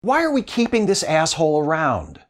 Why are we keeping this asshole around?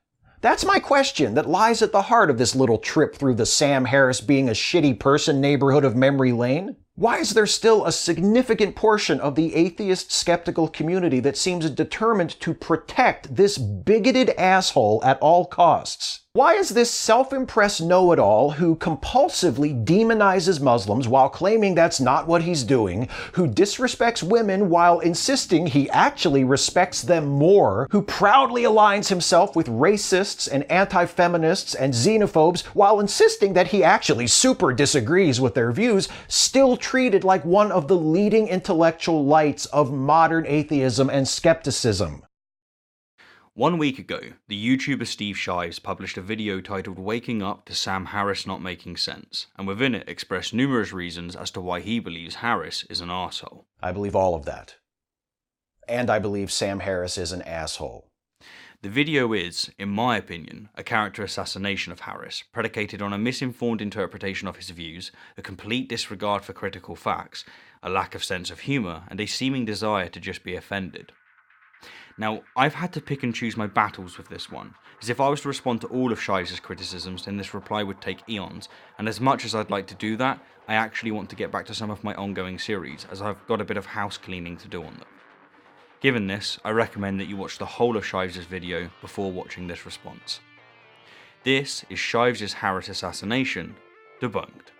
That's my question that lies at the heart of this little trip through the Sam Harris being a shitty person neighborhood of memory lane. Why is there still a significant portion of the atheist skeptical community that seems determined to protect this bigoted asshole at all costs? Why is this self-impressed know-it-all who compulsively demonizes Muslims while claiming that's not what he's doing, who disrespects women while insisting he actually respects them more, who proudly aligns himself with racists and anti-feminists and xenophobes while insisting that he actually super disagrees with their views, still treated like one of the leading intellectual lights of modern atheism and skepticism? 1 week ago, the YouTuber Steve Shives published a video titled Waking Up to Sam Harris Not Making Sense, and within it expressed numerous reasons as to why he believes Harris is an arsehole. I believe all of that. And I believe Sam Harris is an asshole. The video is, in my opinion, a character assassination of Harris, predicated on a misinformed interpretation of his views, a complete disregard for critical facts, a lack of sense of humour, and a seeming desire to just be offended. Now, I've had to pick and choose my battles with this one, as if I was to respond to all of Shives' criticisms, then this reply would take eons, and as much as I'd like to do that, I actually want to get back to some of my ongoing series, as I've got a bit of house cleaning to do on them. Given this, I recommend that you watch the whole of Shives' video before watching this response. This is Shives' Harris assassination debunked.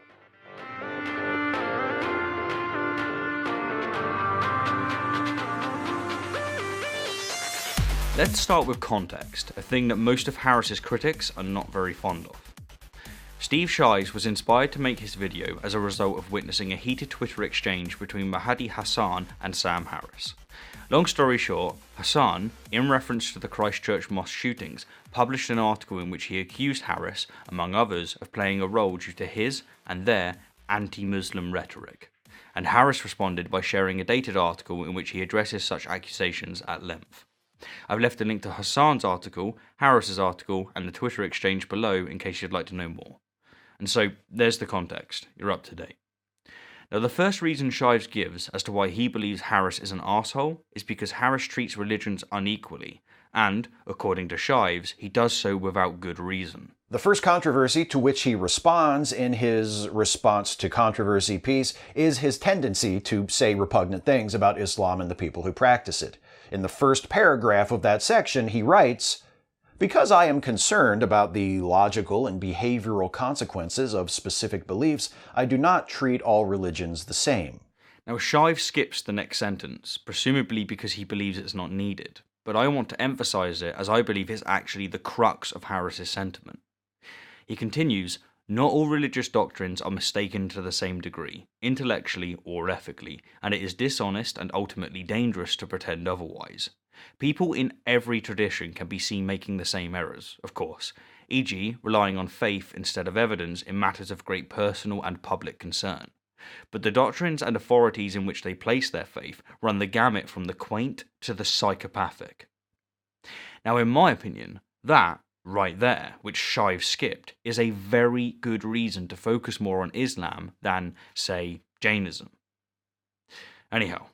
Let's start with context, a thing that most of Harris's critics are not very fond of. Steve Shives was inspired to make his video as a result of witnessing a heated Twitter exchange between Mahdi Hassan and Sam Harris. Long story short, Hassan, in reference to the Christchurch mosque shootings, published an article in which he accused Harris, among others, of playing a role due to his and their anti-Muslim rhetoric. And Harris responded by sharing a dated article in which he addresses such accusations at length. I've left a link to Hassan's article, Harris's article, and the Twitter exchange below in case you'd like to know more. And so, there's the context. You're up to date. Now, the first reason Shives gives as to why he believes Harris is an arsehole is because Harris treats religions unequally, and, according to Shives, he does so without good reason. The first controversy to which he responds in his response to controversy piece is his tendency to say repugnant things about Islam and the people who practice it. In the first paragraph of that section, he writes, "Because I am concerned about the logical and behavioral consequences of specific beliefs, I do not treat all religions the same." Now, Shives skips the next sentence, presumably because he believes it's not needed, but I want to emphasize it as I believe it's actually the crux of Harris's sentiment. He continues, "Not all religious doctrines are mistaken to the same degree, intellectually or ethically, and it is dishonest and ultimately dangerous to pretend otherwise. People in every tradition can be seen making the same errors, of course, e.g. relying on faith instead of evidence in matters of great personal and public concern. But the doctrines and authorities in which they place their faith run the gamut from the quaint to the psychopathic." Now, in my opinion, that right there, which Shives skipped, is a very good reason to focus more on Islam than, say, Jainism. Anyhow,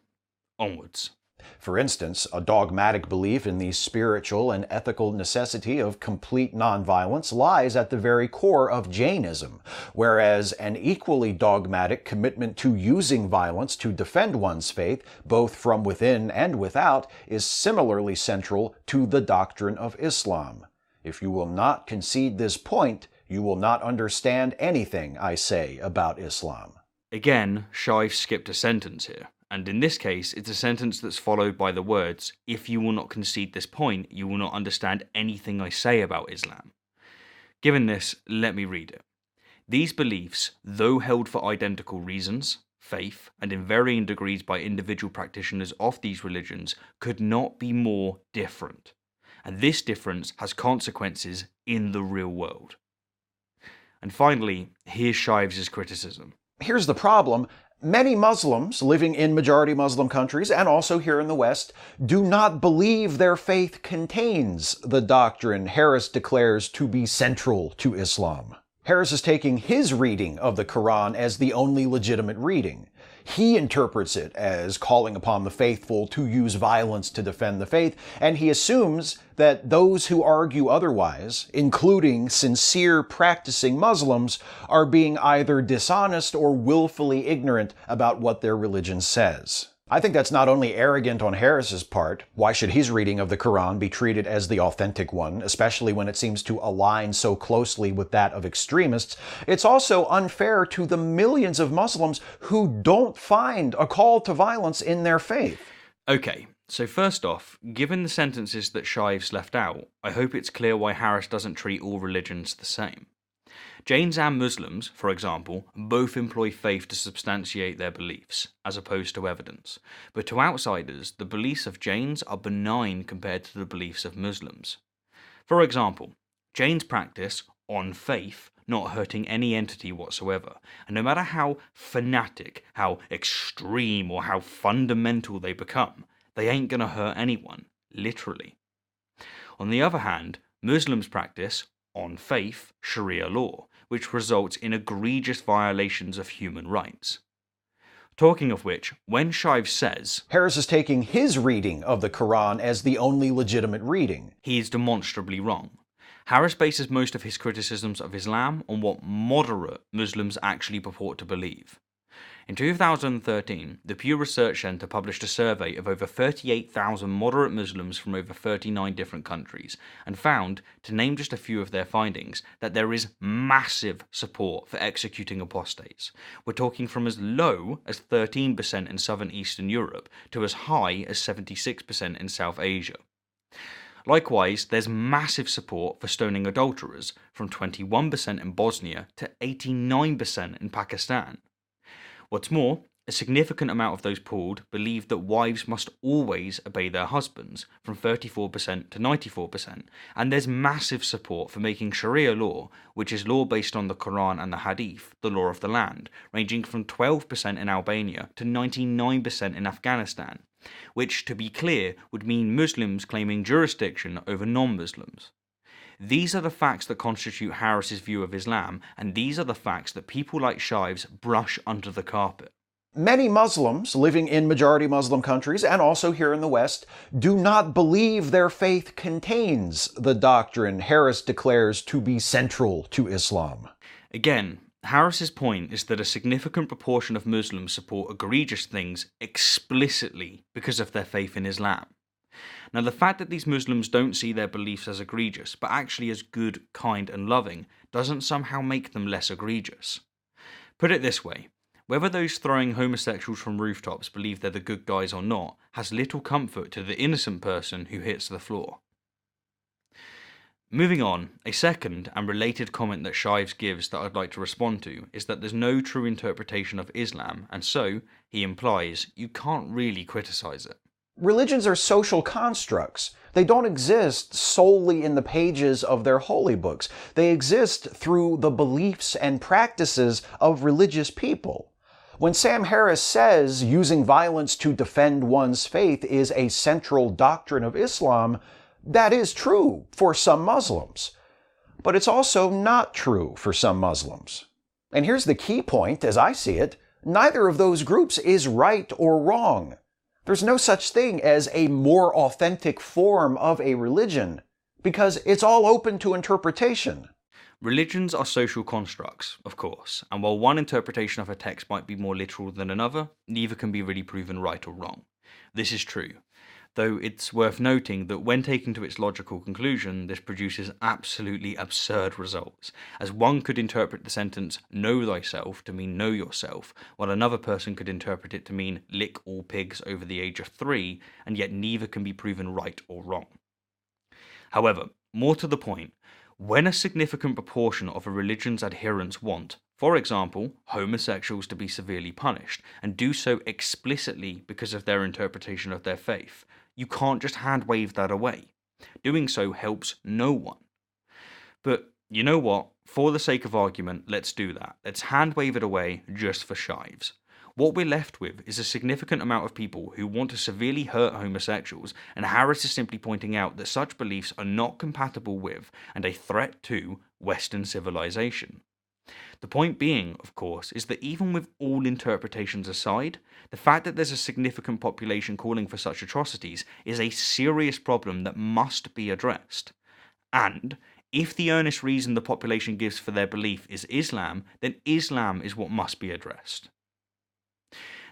onwards. For instance, a dogmatic belief in the spiritual and ethical necessity of complete nonviolence lies at the very core of Jainism, whereas an equally dogmatic commitment to using violence to defend one's faith, both from within and without, is similarly central to the doctrine of Islam. If you will not concede this point, you will not understand anything I say about Islam. Again, Shives skipped a sentence here, and in this case, it's a sentence that's followed by the words, "If you will not concede this point, you will not understand anything I say about Islam." Given this, let me read it. "These beliefs, though held for identical reasons, faith, and in varying degrees by individual practitioners of these religions, could not be more different. And this difference has consequences in the real world." And finally, here's Shives' criticism. Here's the problem. Many Muslims living in majority Muslim countries, and also here in the West, do not believe their faith contains the doctrine Harris declares to be central to Islam. Harris is taking his reading of the Quran as the only legitimate reading. He interprets it as calling upon the faithful to use violence to defend the faith, and he assumes that those who argue otherwise, including sincere practicing Muslims, are being either dishonest or willfully ignorant about what their religion says. I think that's not only arrogant on Harris's part. Why should his reading of the Quran be treated as the authentic one, especially when it seems to align so closely with that of extremists? It's also unfair to the millions of Muslims who don't find a call to violence in their faith. Okay, so first off, given the sentences that Shives left out, I hope it's clear why Harris doesn't treat all religions the same. Jains and Muslims, for example, both employ faith to substantiate their beliefs, as opposed to evidence. But to outsiders, the beliefs of Jains are benign compared to the beliefs of Muslims. For example, Jains practice, on faith, not hurting any entity whatsoever, and no matter how fanatic, how extreme, or how fundamental they become, they ain't gonna hurt anyone, literally. On the other hand, Muslims practice, on faith, Sharia law, which results in egregious violations of human rights. Talking of which, when Shives says Harris is taking his reading of the Quran as the only legitimate reading, he is demonstrably wrong. Harris bases most of his criticisms of Islam on what moderate Muslims actually purport to believe. In 2013, the Pew Research Center published a survey of over 38,000 moderate Muslims from over 39 different countries, and found, to name just a few of their findings, that there is massive support for executing apostates. We're talking from as low as 13% in southern Eastern Europe to as high as 76% in South Asia. Likewise, there's massive support for stoning adulterers, from 21% in Bosnia to 89% in Pakistan. What's more, a significant amount of those polled believe that wives must always obey their husbands, from 34% to 94%, and there's massive support for making Sharia law, which is law based on the Quran and the Hadith, the law of the land, ranging from 12% in Albania to 99% in Afghanistan, which, to be clear, would mean Muslims claiming jurisdiction over non-Muslims. These are the facts that constitute Harris's view of Islam, and these are the facts that people like Shives brush under the carpet. Many Muslims living in majority Muslim countries, and also here in the West, do not believe their faith contains the doctrine Harris declares to be central to Islam. Again, Harris's point is that a significant proportion of Muslims support egregious things explicitly because of their faith in Islam. Now, the fact that these Muslims don't see their beliefs as egregious, but actually as good, kind, and loving, doesn't somehow make them less egregious. Put it this way, whether those throwing homosexuals from rooftops believe they're the good guys or not, has little comfort to the innocent person who hits the floor. Moving on, a second and related comment that Shives gives that I'd like to respond to is that there's no true interpretation of Islam, and so, he implies, you can't really criticize it. Religions are social constructs. They don't exist solely in the pages of their holy books. They exist through the beliefs and practices of religious people. When Sam Harris says using violence to defend one's faith is a central doctrine of Islam, that is true for some Muslims. But it's also not true for some Muslims. And here's the key point, as I see it, neither of those groups is right or wrong. There's no such thing as a more authentic form of a religion, because it's all open to interpretation. Religions are social constructs, of course, and while one interpretation of a text might be more literal than another, neither can be really proven right or wrong. This is true, though it's worth noting that when taken to its logical conclusion, this produces absolutely absurd results, as one could interpret the sentence "know thyself" to mean know yourself, while another person could interpret it to mean lick all pigs over the age of 3, and yet neither can be proven right or wrong. However, more to the point, when a significant proportion of a religion's adherents want, for example, homosexuals to be severely punished, and do so explicitly because of their interpretation of their faith, you can't just hand-wave that away. Doing so helps no one. But you know what? For the sake of argument, let's do that. Let's hand-wave it away just for Shives. What we're left with is a significant amount of people who want to severely hurt homosexuals, and Harris is simply pointing out that such beliefs are not compatible with and a threat to Western civilization. The point being, of course, is that even with all interpretations aside, the fact that there's a significant population calling for such atrocities is a serious problem that must be addressed. And if the earnest reason the population gives for their belief is Islam, then Islam is what must be addressed.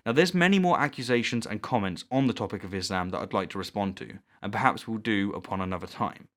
Now, there's many more accusations and comments on the topic of Islam that I'd like to respond to, and perhaps we'll do upon another time.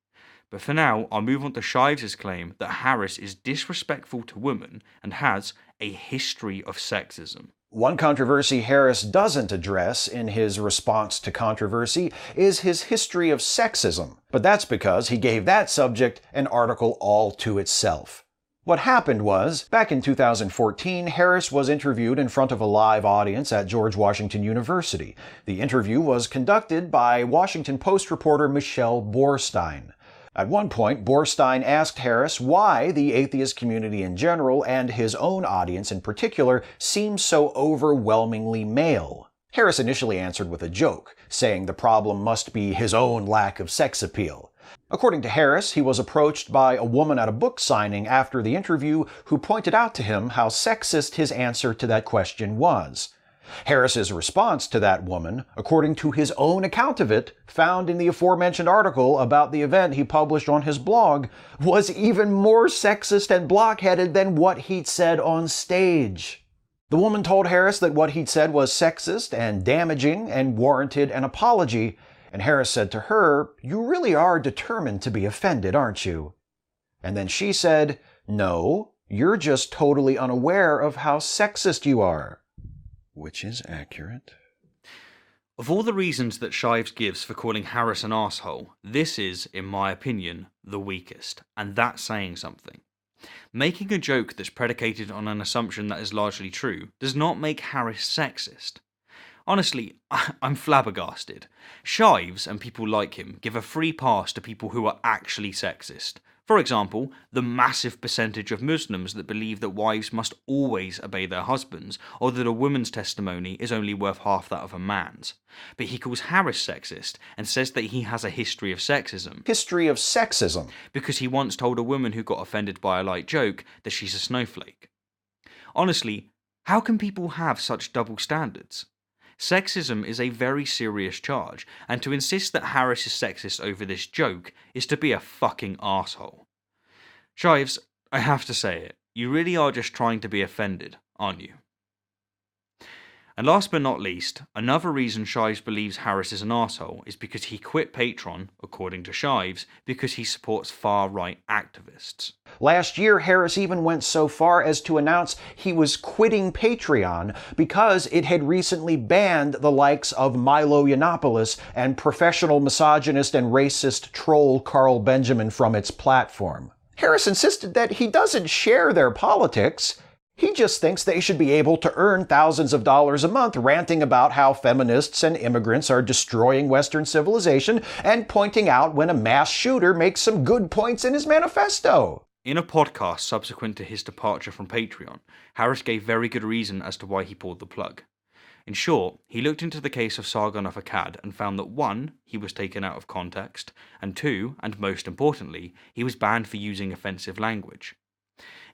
But for now, I'll move on to Shives' claim that Harris is disrespectful to women and has a history of sexism. One controversy Harris doesn't address in his response to controversy is his history of sexism, but that's because he gave that subject an article all to itself. What happened was, back in 2014, Harris was interviewed in front of a live audience at George Washington University. The interview was conducted by Washington Post reporter Michelle Borstein. At one point, Borstein asked Harris why the atheist community in general, and his own audience in particular, seems so overwhelmingly male. Harris initially answered with a joke, saying the problem must be his own lack of sex appeal. According to Harris, he was approached by a woman at a book signing after the interview who pointed out to him how sexist his answer to that question was. Harris's response to that woman, according to his own account of it, found in the aforementioned article about the event he published on his blog, was even more sexist and blockheaded than what he'd said on stage. The woman told Harris that what he'd said was sexist and damaging and warranted an apology, and Harris said to her, "You really are determined to be offended, aren't you?" And then she said, "No, you're just totally unaware of how sexist you are." Which is accurate. Of all the reasons that Shives gives for calling Harris an arsehole, this is, in my opinion, the weakest, and that's saying something. Making a joke that's predicated on an assumption that is largely true does not make Harris sexist. Honestly, I'm flabbergasted. Shives and people like him give a free pass to people who are actually sexist. For example, the massive percentage of Muslims that believe that wives must always obey their husbands, or that a woman's testimony is only worth half that of a man's. But he calls Harris sexist and says that he has a history of sexism. History of sexism. Because he once told a woman who got offended by a light joke that she's a snowflake. Honestly, how can people have such double standards? Sexism is a very serious charge, and to insist that Harris is sexist over this joke is to be a fucking arsehole. Shives, I have to say it, you really are just trying to be offended, aren't you? And last but not least, another reason Shives believes Harris is an arsehole is because he quit Patreon, according to Shives, because he supports far-right activists. Last year, Harris even went so far as to announce he was quitting Patreon because it had recently banned the likes of Milo Yiannopoulos and professional misogynist and racist troll Carl Benjamin from its platform. Harris insisted that he doesn't share their politics. He just thinks they should be able to earn thousands of dollars a month ranting about how feminists and immigrants are destroying Western civilization and pointing out when a mass shooter makes some good points in his manifesto. In a podcast subsequent to his departure from Patreon, Harris gave very good reason as to why he pulled the plug. In short, he looked into the case of Sargon of Akkad and found that 1, he was taken out of context, and 2, and most importantly, he was banned for using offensive language.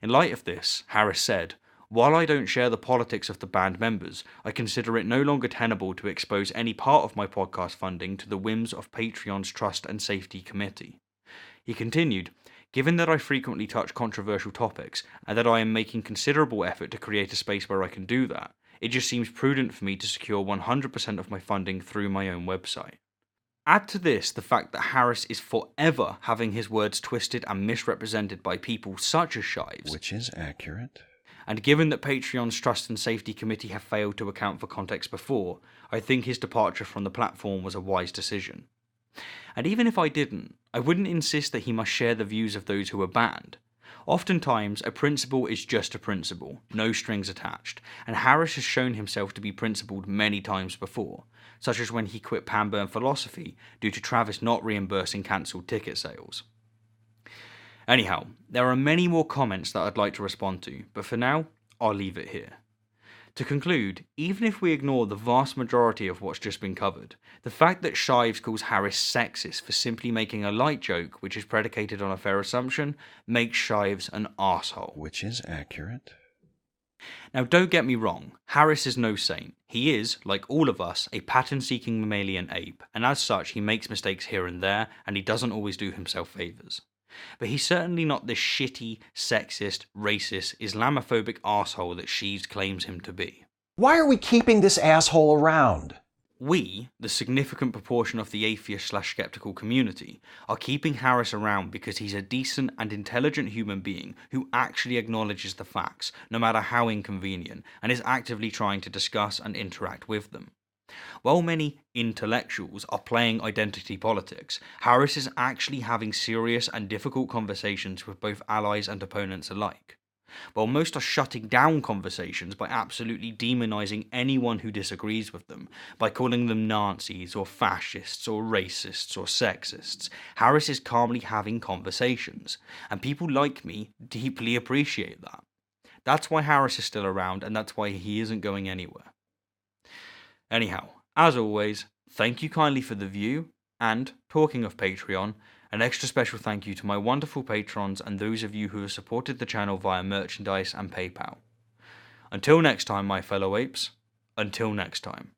In light of this, Harris said, "While I don't share the politics of the band members, I consider it no longer tenable to expose any part of my podcast funding to the whims of Patreon's Trust and Safety Committee." He continued, "Given that I frequently touch controversial topics, and that I am making considerable effort to create a space where I can do that, it just seems prudent for me to secure 100% of my funding through my own website." Add to this the fact that Harris is forever having his words twisted and misrepresented by people such as Shives. Which is accurate. And given that Patreon's Trust and Safety Committee have failed to account for context before, I think his departure from the platform was a wise decision. And even if I didn't, I wouldn't insist that he must share the views of those who are banned. Oftentimes, a principle is just a principle, no strings attached, and Harris has shown himself to be principled many times before, such as when he quit Pamburn Philosophy due to Travis not reimbursing cancelled ticket sales. Anyhow, there are many more comments that I'd like to respond to, but for now, I'll leave it here. To conclude, even if we ignore the vast majority of what's just been covered, the fact that Shives calls Harris sexist for simply making a light joke which is predicated on a fair assumption makes Shives an arsehole. Which is accurate. Now don't get me wrong, Harris is no saint. He is, like all of us, a pattern-seeking mammalian ape, and as such he makes mistakes here and there, and he doesn't always do himself favours. But he's certainly not the shitty, sexist, racist, Islamophobic arsehole that Shives claims him to be. Why are we keeping this asshole around? We, the significant proportion of the atheist/skeptical community, are keeping Harris around because he's a decent and intelligent human being who actually acknowledges the facts, no matter how inconvenient, and is actively trying to discuss and interact with them. While many intellectuals are playing identity politics, Harris is actually having serious and difficult conversations with both allies and opponents alike. While most are shutting down conversations by absolutely demonizing anyone who disagrees with them, by calling them Nazis or fascists or racists or sexists, Harris is calmly having conversations, and people like me deeply appreciate that. That's why Harris is still around, and that's why he isn't going anywhere. Anyhow, as always, thank you kindly for the view, and, talking of Patreon, an extra special thank you to my wonderful patrons and those of you who have supported the channel via merchandise and PayPal. Until next time, my fellow apes, until next time.